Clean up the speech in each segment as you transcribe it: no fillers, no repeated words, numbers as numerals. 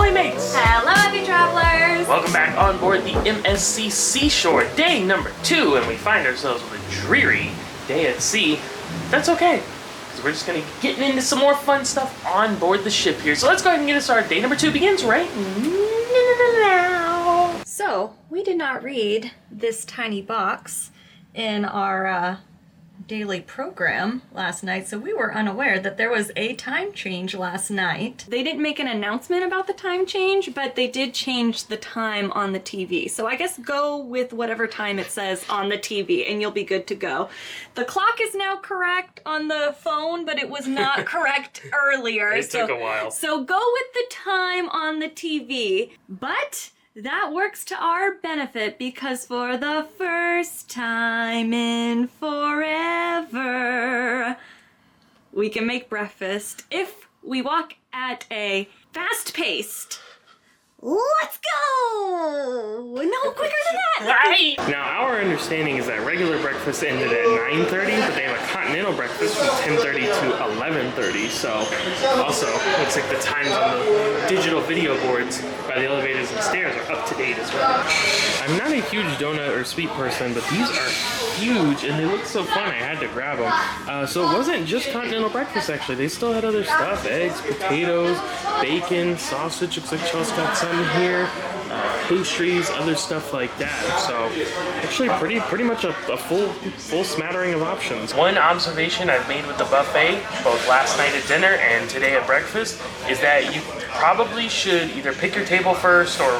Ahoy Mates! Hello, happy travelers! Welcome back on board the MSC Seashore, day number 2, and we find ourselves with a dreary day at sea. That's okay, because we're just going to be getting into some more fun stuff on board the ship here. So let's go ahead and get us started. Day number 2 begins right now. So, we did not read this tiny box in our daily program last night, so we were unaware that there was a time change last night. They didn't make an announcement about the time change, but they did change the time on the TV. So I guess go with whatever time it says on the TV and you'll be good to go. The clock is now correct on the phone, but it was not correct earlier. It took a while. So go with the time on the TV, but that works to our benefit because for the first time in forever, we can make breakfast if we walk at a fast-paced. Let's go! No quicker than that! Right! Now, our understanding is that regular breakfast ended at 9:30, but they have a continental breakfast from 10:30 to 11:30. So, also, looks like the times on the digital video boards by the elevators and stairs are up to date as well. I'm not a huge donut or sweet person, but these are huge and they look so fun. I had to grab them. So it wasn't just continental breakfast actually. They still had other stuff: eggs, potatoes, bacon, sausage. Looks like Chelsea's got some here, pastries, other stuff like that. So actually pretty much a full smattering of options. One observation I've made with the buffet, both last night at dinner and today at breakfast, is that you probably should either pick your table first or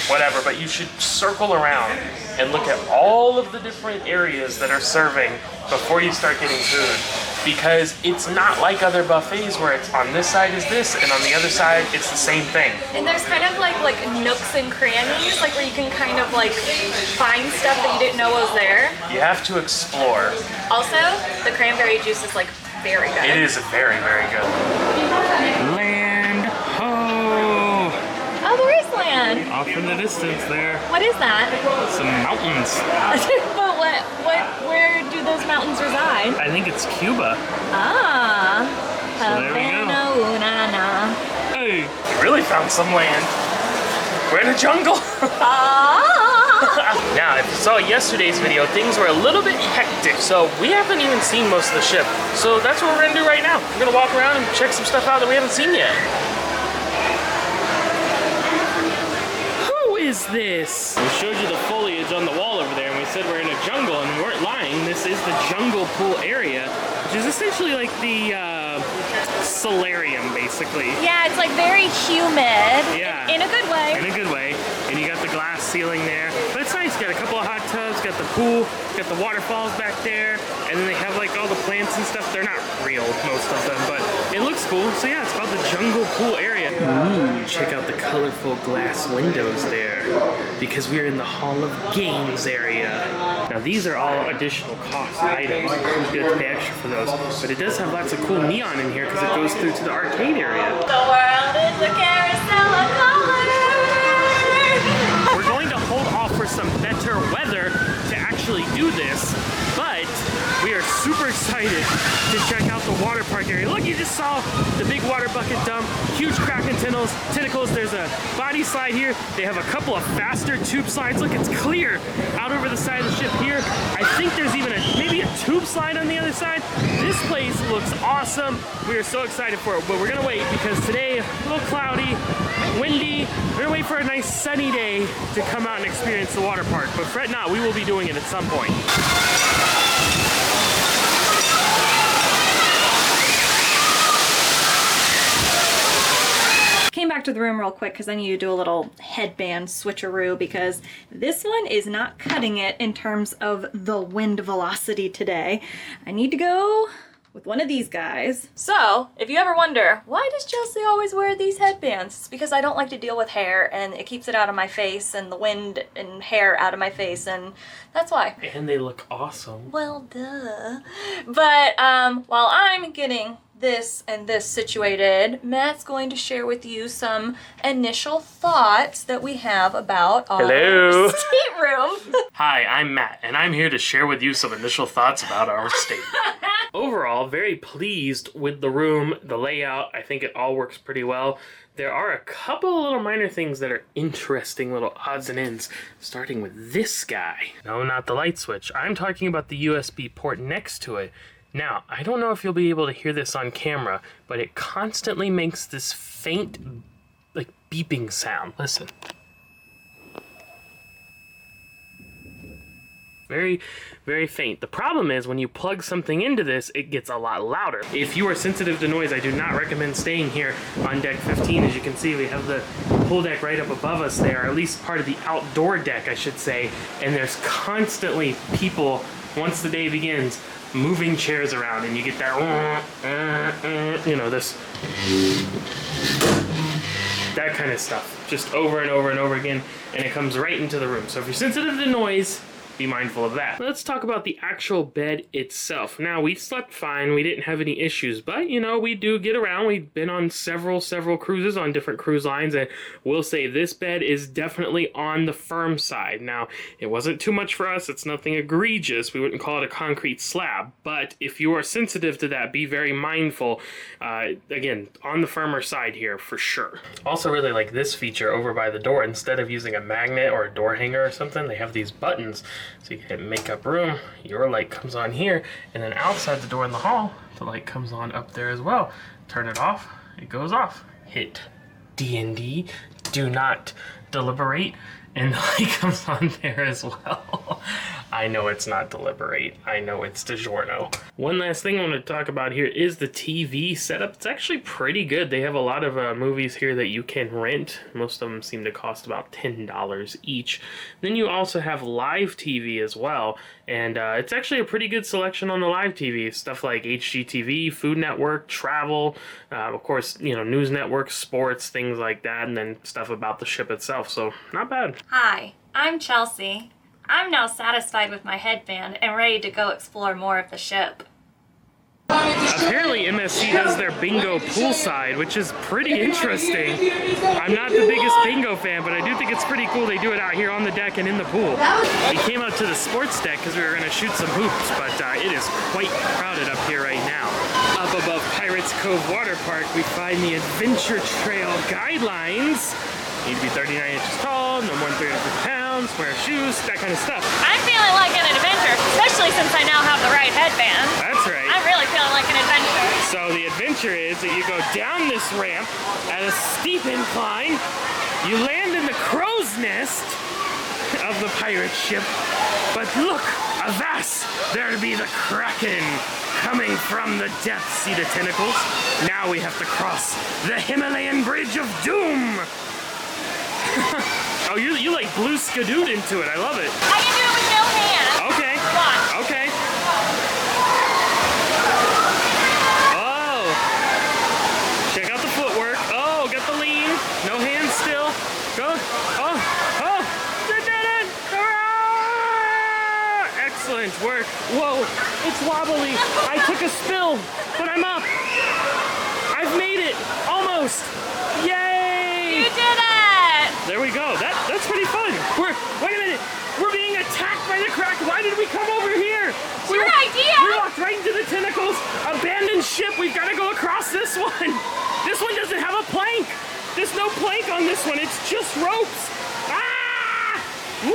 whatever, but you should circle around and look at all of the different areas that are serving before you start getting food. Because it's not like other buffets where it's on this side is this and on the other side it's the same thing. And there's kind of like nooks and crannies, like where you can kind of like find stuff that you didn't know was there. You have to explore. Also, the cranberry juice is like very good. It is very, very good. Land ho! Oh, there is land. Off in the distance there. What is that? Some mountains. But where do those mountains reside? I think it's Cuba. Ah. So there we go. Hey, we really found some land. We're in a jungle. Now, if you saw yesterday's video, things were a little bit hectic, so we haven't even seen most of the ship. So that's what we're gonna do right now. We're gonna walk around and check some stuff out that we haven't seen yet. Who is this? We showed you the foliage on the wall over there, and we said we're in a jungle, and we weren't lying. This is the jungle pool area, which is essentially like the solarium, basically. Yeah, it's like very humid. Yeah. In a good way. In a good way. And you got the glass ceiling there. But it's nice. You got a couple of hot tubs, got the pool, got the waterfalls back there, and then they have like all the plants and stuff. They're not real, most of them, but it looks cool. So yeah, it's called the jungle pool area. Ooh, check out the colorful glass windows there, because we're in the Hall of Games area. Now these are all additional cost items. You have to pay extra for those. But it does have lots of cool neon in here because it goes through to the arcade area. The world is a carousel of colors. We're going to hold off for some better weather to actually do this, but we are super excited to check out the water park area. Look, you just saw the big water bucket dump, huge Kraken tentacles. There's a body slide here. They have a couple of faster tube slides. Look, it's clear out over the side of the ship here. I think there's even maybe a tube slide on the other side. This place looks awesome. We are so excited for it, but we're gonna wait because today, a little cloudy, windy. We're gonna wait for a nice sunny day to come out and experience the water park. But fret not, we will be doing it at some point. Came back to the room real quick because I need to do a little headband switcheroo because this one is not cutting it in terms of the wind velocity today. I need to go with one of these guys. So, if you ever wonder, why does Chelsea always wear these headbands? It's because I don't like to deal with hair and it keeps it out of my face and the wind and hair out of my face, and that's why. And they look awesome. Well, duh. But while I'm getting this and this situated, Matt's going to share with you some initial thoughts that we have about our stateroom. Hi, I'm Matt, and I'm here to share with you some initial thoughts about our stateroom. Overall, very pleased with the room, the layout. I think it all works pretty well. There are a couple of little minor things that are interesting little odds and ends, starting with this guy. No, not the light switch. I'm talking about the USB port next to it. Now, I don't know if you'll be able to hear this on camera, but it constantly makes this faint, like, beeping sound. Listen. Very, very faint. The problem is when you plug something into this, it gets a lot louder. If you are sensitive to noise, I do not recommend staying here on deck 15. As you can see, we have the pool deck right up above us there, or at least part of the outdoor deck, I should say. And there's constantly people, once the day begins, moving chairs around, and you get that, you know, this, that kind of stuff, just over and over and over again, and it comes right into the room. So if you're sensitive to noise, be mindful of that. Let's talk about the actual bed itself. Now, we slept fine. We didn't have any issues, but, you know, we do get around. We've been on several cruises on different cruise lines, and we'll say this bed is definitely on the firm side. Now, it wasn't too much for us. It's nothing egregious. We wouldn't call it a concrete slab, but if you are sensitive to that, be very mindful. Again, on the firmer side here for sure. Also really like this feature over by the door. Instead of using a magnet or a door hanger or something, they have these buttons. So you can hit make up room, your light comes on here, and then outside the door in the hall, the light comes on up there as well. Turn it off, it goes off. Hit D&D, do not deliberate, and the light comes on there as well. I know it's not deliberate. I know it's DiGiorno. One last thing I want to talk about here is the TV setup. It's actually pretty good. They have a lot of movies here that you can rent. Most of them seem to cost about $10 each. Then you also have live TV as well. And it's actually a pretty good selection on the live TV. Stuff like HGTV, Food Network, travel, of course, you know, news networks, sports, things like that. And then stuff about the ship itself. So not bad. Hi, I'm Chelsea. I'm now satisfied with my headband and ready to go explore more of the ship. Apparently MSC does their bingo poolside, which is pretty interesting. I'm not the biggest bingo fan, but I do think it's pretty cool they do it out here on the deck and in the pool. We came out to the sports deck because we were going to shoot some hoops, but it is quite crowded up here right now. Up above Pirates Cove Waterpark, we find the Adventure Trail guidelines. Need to be 39 inches tall, no more than 300 pounds, wear shoes, that kind of stuff. I'm feeling like an adventure, especially since I now have the right headband. That's right. I'm really feeling like an adventure. So the adventure is that you go down this ramp at a steep incline, you land in the crow's nest of the pirate ship, but look, avast, there be the Kraken coming from the depths. See the tentacles? Now we have to cross the Himalayan Bridge of Doom. Oh, you like blue skidooed into it. I love it. I can do it with no hands. Okay. Watch. Okay. Oh. Check out the footwork. Oh, got the lean. No hands still. Go. Oh. Oh. You did it. Hurrah! Excellent work. Whoa. It's wobbly. I took a spill, but I'm up. I've made it. Almost. Yay. You did it. There we go. That's pretty fun. Wait a minute. We're being attacked by the Kraken. Why did we come over here? It's your idea. We walked right into the tentacles. Abandoned ship. We've got to go across this one. This one doesn't have a plank. There's no plank on this one. It's just ropes. Ah! Wah!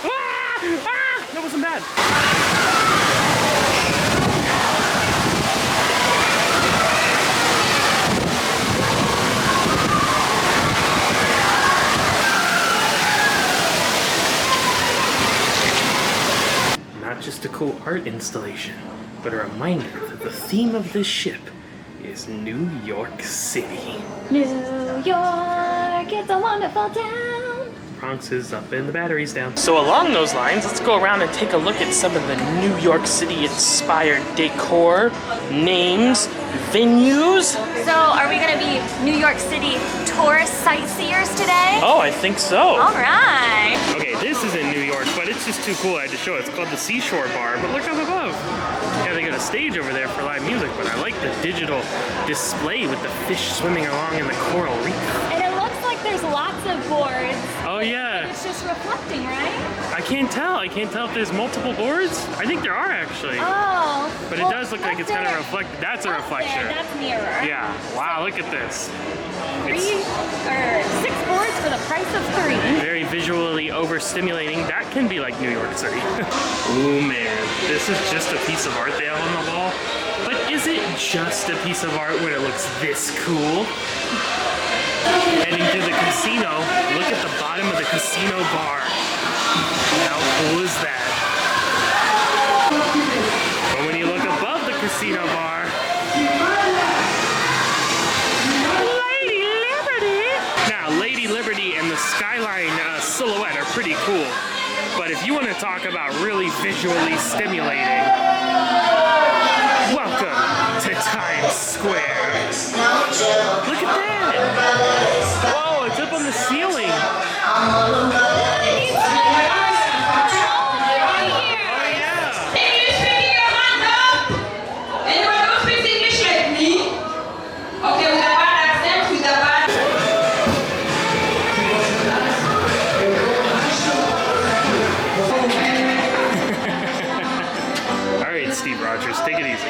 Ah! Ah! That wasn't bad. Not just a cool art installation, but a reminder that the theme of this ship is New York City. New York, it's a wonderful town. Bronx is up and the battery's down. So along those lines, let's go around and take a look at some of the New York City inspired decor, names, venues. So, are we gonna be New York City tourist sightseers today? Oh, I think so. All right. Okay, this is in New York, but it's just too cool. I had to show it. It's called the Seashore Bar, but look up above. Yeah, they got a stage over there for live music, but I like the digital display with the fish swimming along in the coral reef. And it looks like there's lots of boards. Oh yeah. it's just reflecting, right? I can't tell. I can't tell if there's multiple boards. I think there are actually. Oh. But it does look like it's kind of reflected. That's a reflection. There, that's mirror. Yeah. Wow, look at this. 6 boards for the price of 3. Very visually overstimulating. That can be like New York City. Oh man, this is just a piece of art they have on the wall. But is it just a piece of art when it looks this cool? Heading to the casino, look at the bottom of the casino bar. How cool is that? But when you look above the casino bar, Lady Liberty! Now, Lady Liberty and the skyline silhouette are pretty cool. But if you want to talk about really visually stimulating, welcome to Times Square. Look at that! Whoa, it's up on the ceiling. Oh yeah! Alright, Steve Rogers, take it easy.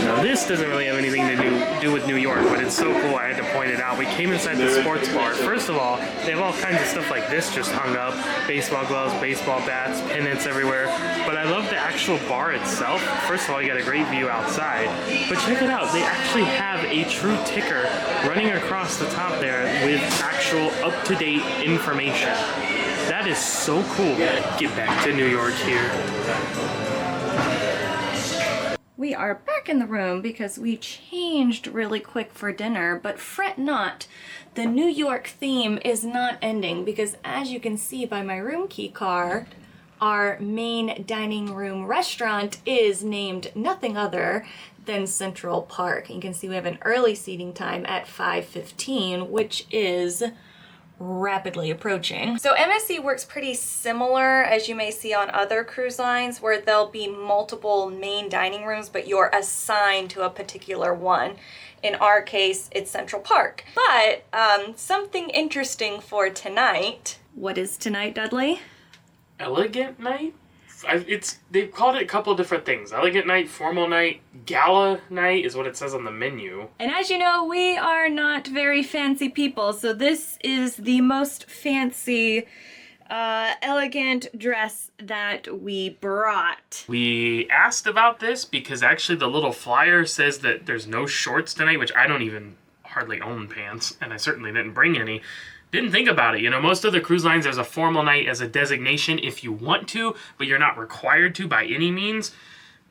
Now this doesn't really have anything to do with New York, but it's so cool I had to point it out. We came inside the sports bar. First of all, they have all kinds of stuff like this just hung up. Baseball gloves, baseball bats, pennants everywhere. But I love the actual bar itself. First of all, you got a great view outside. But check it out, they actually have a true ticker running across the top there with actual up-to-date information. That is so cool. Get back to New York here. We are back in the room because we changed really quick for dinner, but fret not, the New York theme is not ending because as you can see by my room key card, our main dining room restaurant is named nothing other than Central Park. You can see we have an early seating time at 5:15, which is rapidly approaching. So MSC works pretty similar as you may see on other cruise lines where there'll be multiple main dining rooms but you're assigned to a particular one. In our case it's Central Park. But something interesting for tonight. What is tonight, Dudley? Elegant night? They've called it a couple of different things. Elegant night, formal night, gala night is what it says on the menu. And as you know, we are not very fancy people, so this is the most fancy, elegant dress that we brought. We asked about this because actually the little flyer says that there's no shorts tonight, which I don't even hardly own pants, and I certainly didn't bring any. Didn't think about it. You know, most of the cruise lines, there's a formal night as a designation if you want to, but you're not required to by any means.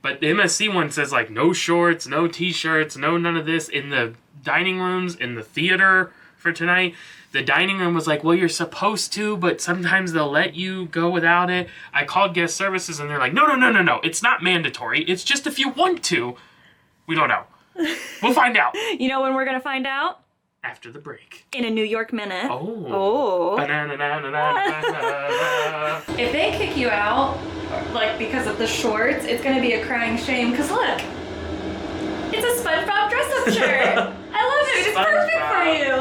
But the MSC one says like no shorts, no t-shirts, no none of this in the dining rooms, in the theater for tonight. The dining room was like, well, you're supposed to, but sometimes they'll let you go without it. I called guest services and they're like, no. It's not mandatory. It's just if you want to. We don't know. We'll find out. You know when we're going to find out? After the break. In a New York minute. Oh. If they kick you out, like because of the shorts, it's gonna be a crying shame. Cause look, it's a SpongeBob dress-up shirt. I love it. It's perfect for you.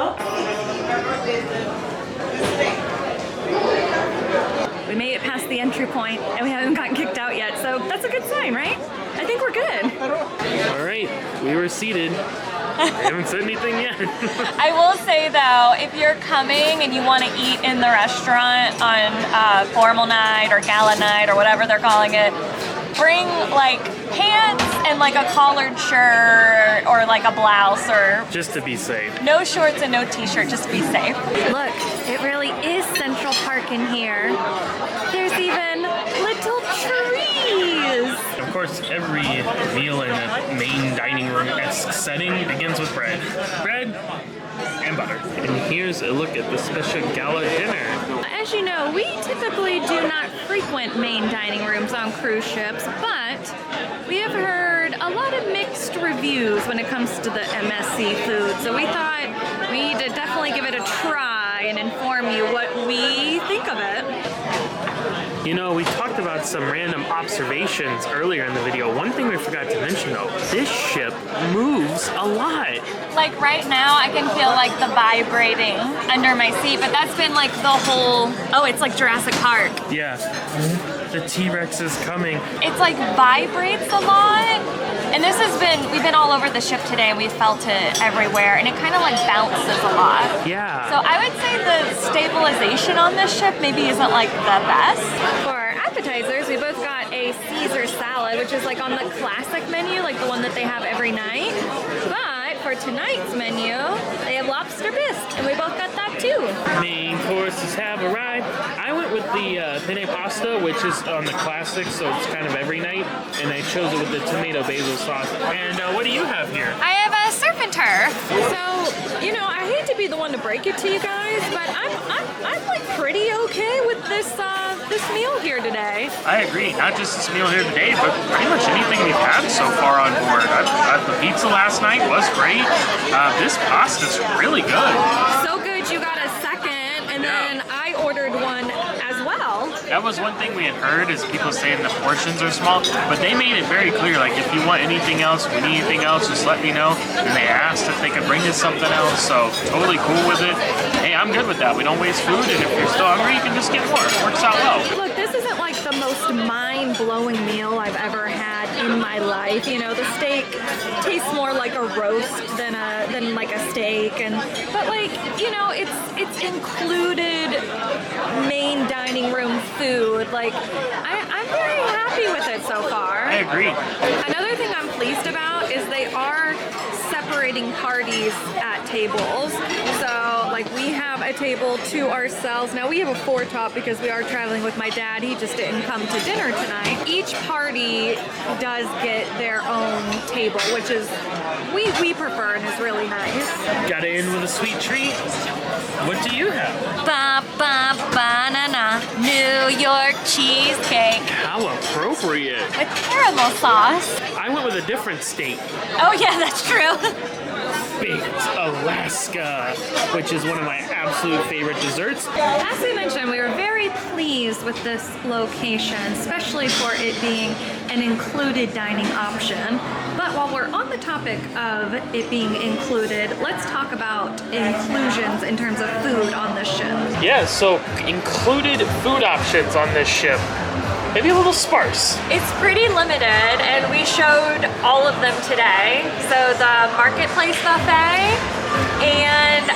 We made it past the entry point, and we haven't gotten kicked out yet. So that's a good sign, right? I think we're good. All right, we were seated. I haven't said anything yet. I will say though, if you're coming and you want to eat in the restaurant on formal night or gala night or whatever they're calling it, bring like pants and like a collared shirt or like a blouse or... Just to be safe. No shorts and no t-shirt, just to be safe. Look, it really is Central Park in here. There's even little trees. Of course, every meal in a main dining room-esque setting begins with bread. Bread and butter. And here's a look at the special gala dinner. As you know, we typically do not frequent main dining rooms on cruise ships, but we have heard a lot of mixed reviews when it comes to the MSC food. So we thought we need to definitely give it a try and inform you what we think of it. You know, we talked about some random observations earlier in the video. One thing we forgot to mention though, this ship moves a lot. Like right now, I can feel like the vibrating under my seat, but that's been like the whole, oh, it's like Jurassic Park. Yeah, the T-Rex is coming. It's like vibrates a lot. And this has been, we've been all over the ship today and we felt it everywhere and it kind of like bounces a lot. Yeah. So I would say the stabilization on this ship maybe isn't like the best. For appetizers, we both got a Caesar salad, which is like on the classic menu, like the one that they have every night. But for tonight's menu, they have lobster bisque, and we both got that too. Main courses have arrived. I went with the penne pasta, which is on the classic, so it's kind of every night, and I chose it with the tomato basil sauce. And what do you have here? I have a surf and turf. So, you know, I hate to be the one to break it to you guys, but I'm like pretty okay with this this meal here today. I agree. Not just this meal here today, but pretty much anything we've had so far on board. The pizza last night was great. This pasta's really good. So good, you got a second, and then I ordered one as well. That was one thing we had heard is people saying the portions are small, but they made it very clear, like if you want anything else, we need anything else, just let me know. And they asked if they could bring us something else, so totally cool with it. Hey, I'm good with that. We don't waste food, and if you're still hungry, you can just get more. It works out well. Look, this isn't like the most mind-blowing meal I've ever had in my life. You know, the steak tastes more like a roast than like a steak, but like, you know, it's included main dining room food. Like, I'm very happy with it so far. I agree. Another thing I'm pleased about is they are separating parties at tables. So, like, we have a table to ourselves. Now, we have a four-top because we are traveling with my dad. He just didn't come to dinner tonight. Each party does get their own table, which is, we prefer and is really nice. Gotta end with a sweet treat. What do you have? Banana New York cheesecake How appropriate. with caramel sauce. I went with a different state. Oh yeah, that's true. Baked Alaska, which is one of my absolute favorite desserts. As we mentioned, we were very pleased with this location, especially for it being an included dining option. But while we're on the topic of it being included, let's talk about inclusions in terms of food on this ship. Yeah, so included food options on this ship. Maybe a little sparse. It's pretty limited, and we showed all of them today. So the Marketplace Buffet and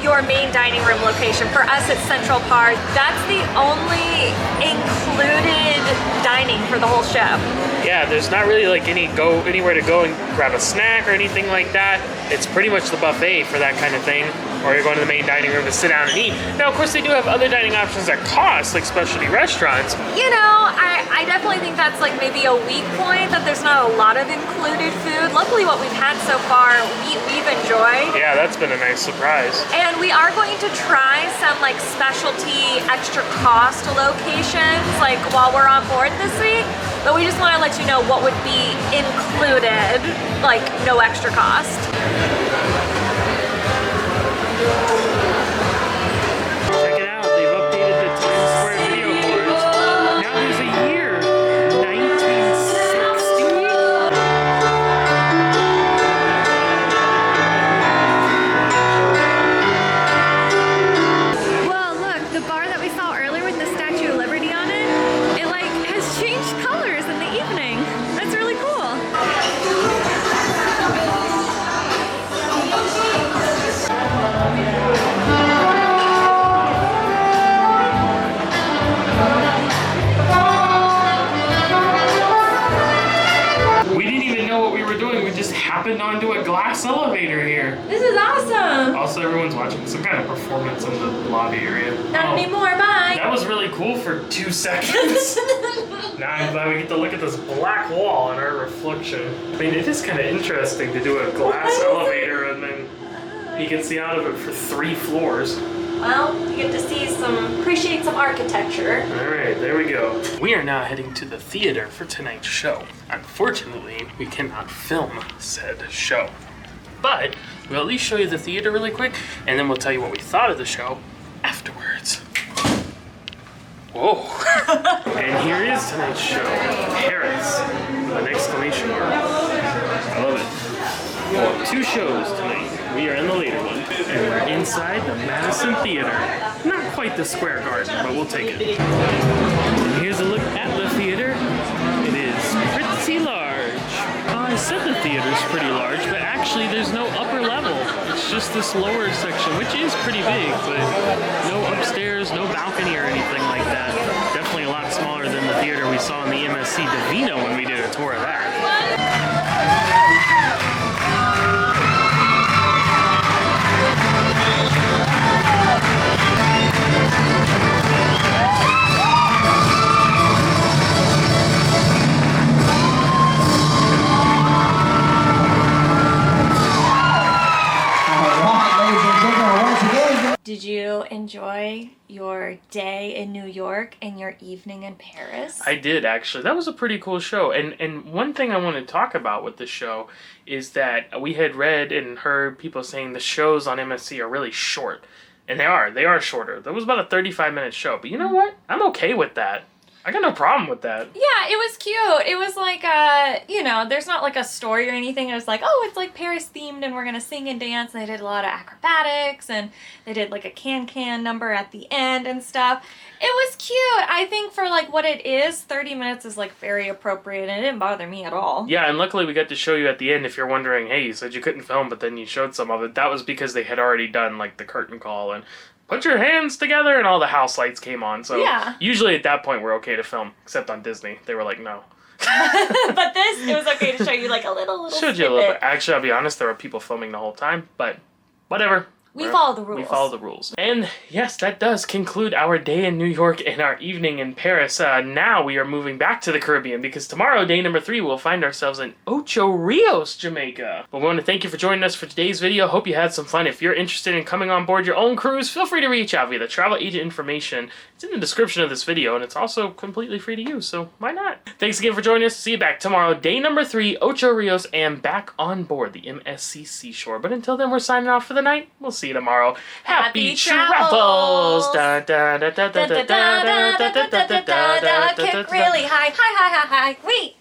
your main dining room location. For us, it's Central Park. That's the only included dining for the whole ship. Yeah, there's not really like anywhere to go and grab a snack or anything like that. It's pretty much the buffet for that kind of thing. Or you're going to the main dining room to sit down and eat. Now, of course, they do have other dining options that cost, like specialty restaurants. You know, I definitely think that's like maybe a weak point, that there's not a lot of included food. Luckily, what we've had so far, we've enjoyed. Yeah, that's been a nice surprise. And we are going to try some like specialty extra cost locations like while we're on board this week. But we just want to let you know what would be included, like no extra cost. Check it out, they've updated the Times Square video boards. Now there's a year, 1960. Well, look, the bar that we saw earlier with the Statue of Liberty on it, it like has changed colors in the evening. That's really cool. We didn't even know what we were doing. We just happened onto a glass elevator here. This is awesome. Also, everyone's watching some kind of performance in the lobby area. Not anymore, bye. That was really cool for 2 seconds. Now I'm glad we get to look at this black wall and our reflection. I mean, it is kind of interesting to do a glass elevator and then you can see out of it for 3 floors. Well, you get to see appreciate some architecture. All right, there we go. We are now heading to the theater for tonight's show. Unfortunately, we cannot film said show. But we'll at least show you the theater really quick, and then we'll tell you what we thought of the show afterwards. Whoa. And here is tonight's show, Paris, with an exclamation mark. I love it. Well, 2 shows tonight. We are in the later one, and we're inside the Madison Theater. Not quite the Square Garden, but we'll take it. And here's a look at the theater. It is pretty large. I said the theater's pretty large, but actually there's no upper level. It's just this lower section, which is pretty big, but no upstairs, no balcony or anything like that. Definitely a lot smaller than the theater we saw in the MSC Divino when we did a tour of that. Did you enjoy your day in New York and your evening in Paris? I did, actually. That was a pretty cool show. And one thing I want to talk about with the show is that we had read and heard people saying the shows on MSC are really short. And they are shorter. That was about a 35-minute show. But you know what? I'm okay with that. I got no problem with that. Yeah, it was cute. It was like, there's not like a story or anything. It was like, oh, it's like Paris themed and we're going to sing and dance. And they did a lot of acrobatics and they did like a can-can number at the end and stuff. It was cute. I think for like what it is, 30 minutes is like very appropriate and it didn't bother me at all. Yeah, and luckily we got to show you at the end. If you're wondering, hey, you said you couldn't film, but then you showed some of it. That was because they had already done like the curtain call and put your hands together, and all the house lights came on. So yeah. Usually at that point we're okay to film, except on Disney. They were like, no. But this, it was okay to show you like a little Showed you a little bit. Actually, I'll be honest, there were people filming the whole time, but whatever. We follow the rules. We follow the rules. And yes, that does conclude our day in New York and our evening in Paris. Now we are moving back to the Caribbean because tomorrow, day number 3, we'll find ourselves in Ocho Rios, Jamaica. But we want to thank you for joining us for today's video. Hope you had some fun. If you're interested in coming on board your own cruise, feel free to reach out via the travel agent information. It's in the description of this video, and it's also completely free to use, so why not? Thanks again for joining us. See you back tomorrow, day number 3, Ocho Rios, and back on board the MSC Seashore. But until then, we're signing off for the night. We'll see you tomorrow. Happy travels! Da da da da da da da da da da da da. Kick really high, high, high, high, high. Wait!